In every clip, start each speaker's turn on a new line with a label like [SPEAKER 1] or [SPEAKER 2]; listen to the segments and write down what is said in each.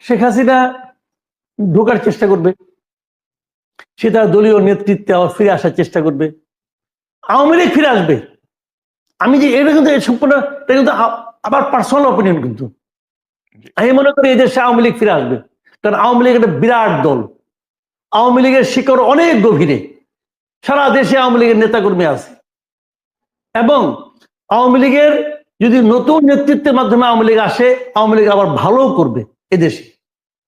[SPEAKER 1] শেখ হাসিনা ঢোকার চেষ্টা করবে, সে তার দলীয় নেতৃত্বে আবার ফিরে আসার চেষ্টা করবে, আওয়ামী লীগ ফিরে আসবে। আমি যে এটা কিন্তু সম্পূর্ণ আবার পার্সোনাল অপিনিয়ন, কিন্তু আমি মনে করি এই দেশে আওয়ামী লীগ ফিরে আসবে। কারণ আওয়ামী লীগ একটা বিরাট দল, আওয়ামী লীগের শিকড় অনেক গভীরে, সারা দেশে আওয়ামী লীগের নেতাকর্মী আছে, এবং আওয়ামী লীগের যদি নতুন নেতৃত্বের মাধ্যমে আওয়ামী লীগ আসে, আওয়ামী লীগ আবার ভালো করবে এদেশে,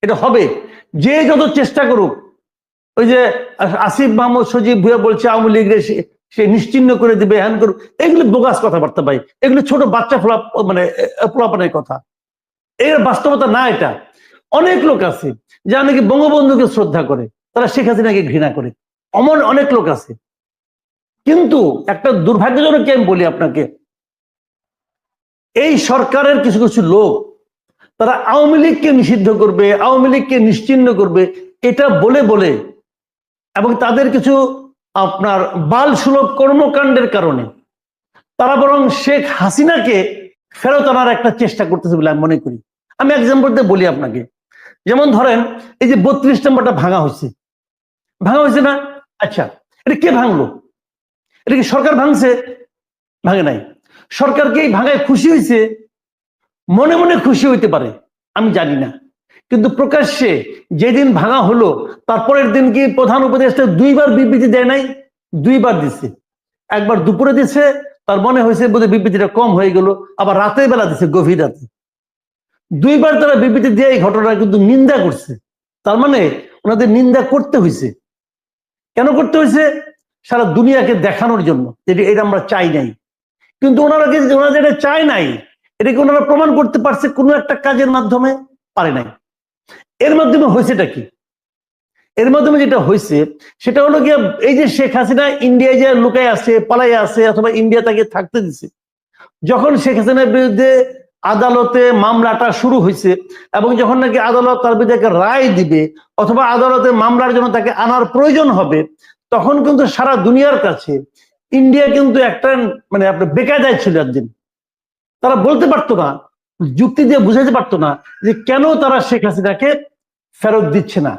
[SPEAKER 1] এটা হবে। যে যত চেষ্টা করুক, ওই যে আসিফ মাহমুদ সজীব ভুয়া বলছে আওয়ামী লীগ সে নিশ্চিহ্ন করে দিবে, হ্যান করুক, এগুলো বোগাস কথাবার্তা ভাই, এগুলো ছোট বাচ্চা পোলাপানের কথা, এর বাস্তবতা না। এটা অনেক লোক আছে যারা নাকি বঙ্গবন্ধুকে শ্রদ্ধা করে, তারা শেখ হাসিনাকে ঘৃণা করে, অনেক লোক আছে। কিন্তু একটা দুর্ভাগ্যজনক আমি বলি আপনাকে, এই সরকারের কিছু কিছু লোক তারা আওয়ামী লীগকে নিষিদ্ধ করবে, আওয়ামী লীগকে নিশ্চিহ্ন করবে, এটা বলে বলে, এবং তাদের কিছু আপনার বাল সুলভ কর্মকাণ্ডের কারণে তারা বরং শেখ হাসিনাকে ফেরত আনার একটা চেষ্টা করতেছে বলে আমি মনে করি। আমি এক্সাম্পল দিয়ে বলি আপনাকে, যেমন ধরেন এই যে 32 নম্বরটা ভাঙা হয়েছে না? আচ্ছা, এটা কে ভাঙলো? এটা কি সরকার ভাঙছে? ভাঙে নাই। সরকারকে এই ভাঙায় খুশি হয়েছে, মনে মনে খুশি হইতে পারে, আমি জানি না, কিন্তু প্রকাশ্যে যেদিন ভাঙা হলো তারপরের দিন কি প্রধান উপদেষ্টা 2বার বিবৃতি দেয় নাই? 2বার দিছে। একবার দুপুরে দিছে, তার মনে হয়েছে বোধহয় বিবৃতিটা কম হয়ে গেল, আবার রাতের বেলা দিছে, গভীর রাতে। 2বার তারা বিবৃতি দিয়ে এই ঘটনা কিন্তু নিন্দা করছে। তার মানে ওনাদের নিন্দা করতে হয়েছে। কেন করতে হয়েছে? সারা দুনিয়াকে দেখানোর জন্য যে এটা আমরা চাই নাই। কিন্তু ওনারা যেটা চায় নাই, এটাকে ওনারা প্রমাণ করতে পারছে কোনো একটা কাজের মাধ্যমে? পারে নাই। এর মাধ্যমে হয়েছেটা কি? এর মাধ্যমে যেটা হয়েছে সেটা হলো গিয়ে, এই যে শেখ হাসিনা ইন্ডিয়ায় যে লুকায় আছে, পালাই আছে, অথবা ইন্ডিয়া তাকে থাকতে দিছে, যখন শেখ হাসিনার বিরুদ্ধে আদালতে মামলাটা শুরু হয়েছে, এবং যখন নাকি আদালত তার বিরুদ্ধে একটা রায় দিবে, অথবা আদালতে মামলার জন্য তাকে আনার প্রয়োজন হবে, তখন কিন্তু সারা দুনিয়ার কাছে ইন্ডিয়া কিন্তু একটা আপনার বেকায়দায় ছিল একদিন। তারা বলতে পারতো না, যুক্তি দিয়ে বুঝাতে পারতো না যে কেন তারা শেখ হাসিনাকে ফেরত দিচ্ছে না।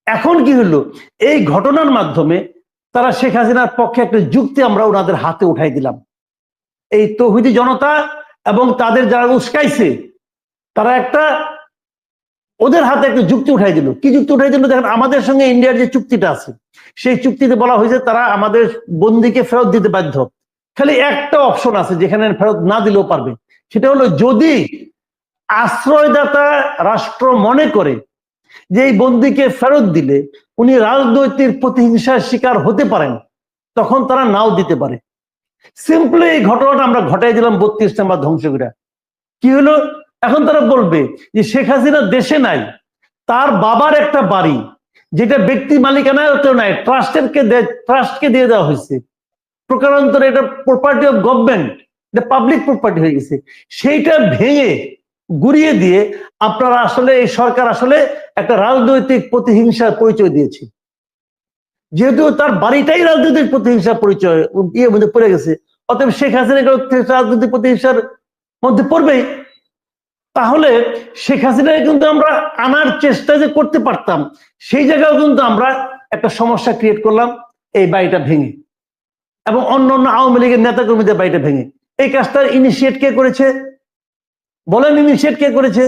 [SPEAKER 1] এখন কি হলো? এই ঘটনার মাধ্যমে তারা শেখ হাসিনার পক্ষে একটা যুক্তি আমরা ওনাদের হাতে উঠাই দিলাম। এই তৌহিদি জনতা এবং তাদের যারা উস্কাইছে, তারা ওদের হাতে একটা যুক্তি উঠাই দিল। কি যুক্তি উঠাই দিল? দেখেন, আমাদের সঙ্গে ইন্ডিয়ার যে চুক্তিটা আছে, সেই চুক্তিতে বলা হয়েছে তারা আমাদের বন্দীকে ফেরত দিতে বাধ্য। খালি একটা অপশন আছে যেখানে ফেরত না দিলেও পারবে, সেটা হলো যদি আশ্রয়দাতা রাষ্ট্র মনে করে যে এই বন্দীকে ফেরত দিলে উনি রাজনৈতিক প্রতিহিংসার শিকার হতে পারেন, তখন তারা নাও দিতে পারে। সিম্পলি এই ঘটনাটা আমরা ঘটাই দিলাম 32 নম্বর ধ্বংস করে। কি হলো? এখন তারা বলবে যে শেখ হাসিনা দেশে নাই, তার বাবার একটা বাড়ি যেটা ব্যক্তি মালিকানায় নাই, ট্রাস্টকে দিয়ে দেওয়া হয়েছে, প্রকারান্তরে এটা প্রপার্টি অফ গভর্নমেন্ট, এটা পাবলিক প্রপার্টি হয়ে গেছে, সেইটা ভেঙে গুড়িয়ে দিয়ে আপনারা আসলে এই সরকার আসলে একটা রাজনৈতিক প্রতিহিংসার পরিচয় দিয়েছে। যেহেতু তার বাড়িটাই রাজনৈতিক প্রতিহিংসার পরিচয় মধ্যে পড়ে গেছে, অতএব শেখ হাসিনা রাজনৈতিক প্রতিহিংসার মধ্যে পড়বেই। তাহলে শেখ হাসিনাকে কিন্তু আমরা আনার চেষ্টা যে করতে পারতাম, সেই জায়গাও কিন্তু আমরা একটা সমস্যা ক্রিয়েট করলাম এই বাড়িটা ভেঙে, এবং অন্য আওয়ামী লীগের নেতাকর্মীদের বাড়িটা ভেঙে। এই কাজটা ইনিশিয়েট কে করেছে? বলেন, ইনিশিয়েট কে করেছে?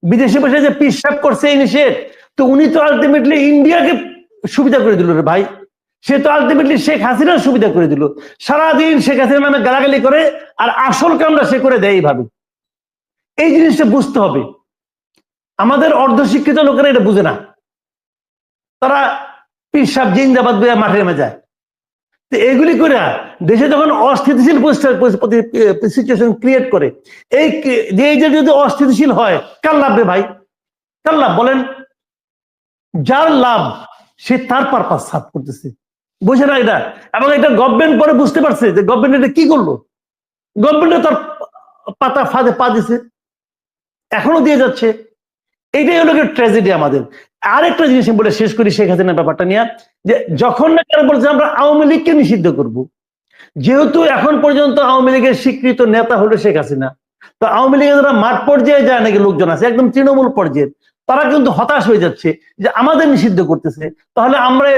[SPEAKER 1] বিদেশি বসে যে পিস সাপ করছে ইনিশিয়েট, তো উনি তো আলটিমেটলি ইন্ডিয়াকে সুবিধা করে দিল রে ভাই। সে তো আলটিমেটলি শেখ হাসিনার সুবিধা করে দিল। সারাদিন শেখ হাসিনার নামে গালাগালি করে, আর আসল কামটা সে করে দেয় এইভাবে। এই জিনিসটা বুঝতে হবে। আমাদের অর্ধশিক্ষিত লোকেরা এটা বুঝে না, তারা পিস সাপ জিন্দাবাদ বইয়া মাঠে নেমে যায়। তো এগুলি করে দেশে যখন অস্থিতিশীল সিচুয়েশন ক্রিয়েট করে, এই যে যদি অস্থিতিশীল হয়, কার লাভ রে ভাই? কার লাভ বলেন? যার লাভ সে তার পারপাস সার্ভ করতেছে, বুঝে না এটা। এবং এটা গভর্নমেন্ট পরে বুঝতে পারছে যে গভর্নমেন্ট এটা কি করলো। গভর্নমেন্ট তার পাতা ফাঁদে পা দিছে, এখনো দিয়ে যাচ্ছে। এইটাই হলো ট্র্যাজেডি আমাদের। আরেকটা জিনিস বলে শেষ করি শেখ হাসিনার ব্যাপারটা নিয়ে, যে যখন না কেন বলছে আমরা আওয়ামী লীগকে নিষিদ্ধ করব, যেহেতু এখন পর্যন্ত আওয়ামী লীগের স্বীকৃত নেতা হলো শেখ হাসিনা, তো আওয়ামী লীগের যারা মাঠ পর্যায়ে যায় নাকি লোকজন আছে একদম তৃণমূল পর্যায়ে, তারা কিন্তু হতাশ হয়ে যাচ্ছে যে আমাদের নিষিদ্ধ করতেছে, তাহলে আমরা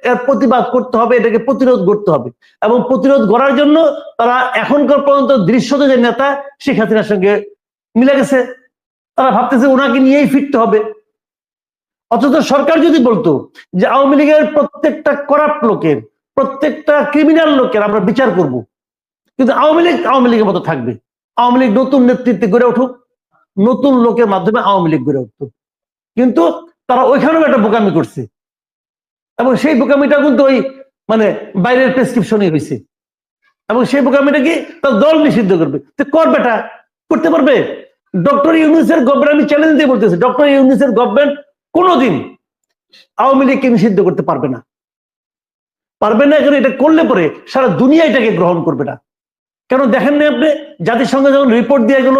[SPEAKER 1] এর প্রতিবাদ করতে হবে, এটাকে প্রতিরোধ করতে হবে। এবং প্রতিরোধ করার জন্য তারা এখনকার পর্যন্ত দৃশ্যত যে নেতা শেখ হাসিনার সঙ্গে মিলে গেছে, তারা ভাবতেছে ওনাকে নিয়েই ফিরতে হবে। অথচ সরকার যদি বলতো যে আওয়ামী লীগের প্রত্যেকটা করাপ্ট লোকের, প্রত্যেকটা ক্রিমিনাল লোকের আমরা বিচার করব, কিন্তু আওয়ামী লীগের মতো থাকবে, আওয়ামী লীগ নতুন নেতৃত্বে গড়ে উঠুক, নতুন লোকের মাধ্যমে আওয়ামী লীগ গড়ে উঠত। কিন্তু তারা ওইখানেও একটা বোকামি করছে, এবং সেই বোকামিটা কিন্তু ওই মানে বাইরের প্রেসক্রিপশনই হয়েছে। এবং সেই বোকামিটা কি তার দল নিষিদ্ধ করবে, তো করবেটা করতে পারবে। ডক্টর ইউনূসের গভর্নমেন্ট, আমি চ্যালেঞ্জ দিয়ে বলতেছি, ডক্টর ইউনূসের গভর্নমেন্ট কোনোদিন আওয়ামী লীগকে নিষিদ্ধ করতে পারবে না, পারবে না। এখানে এটা করলে পরে সারা দুনিয়া এটাকে গ্রহণ করবে না। কেন দেখেন না আপনি, জাতিসংঘ যখন রিপোর্ট দিয়ে গেল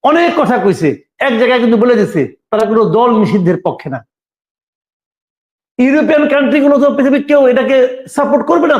[SPEAKER 1] অনেক কথা কইছে, এক জায়গায় কিন্তু বলে দিচ্ছে তারা কোনো দল নিষিদ্ধের পক্ষে না। ইউরোপিয়ান কান্ট্রি গুলো তো পৃথিবীর কেউ এটাকে সাপোর্ট করবে না।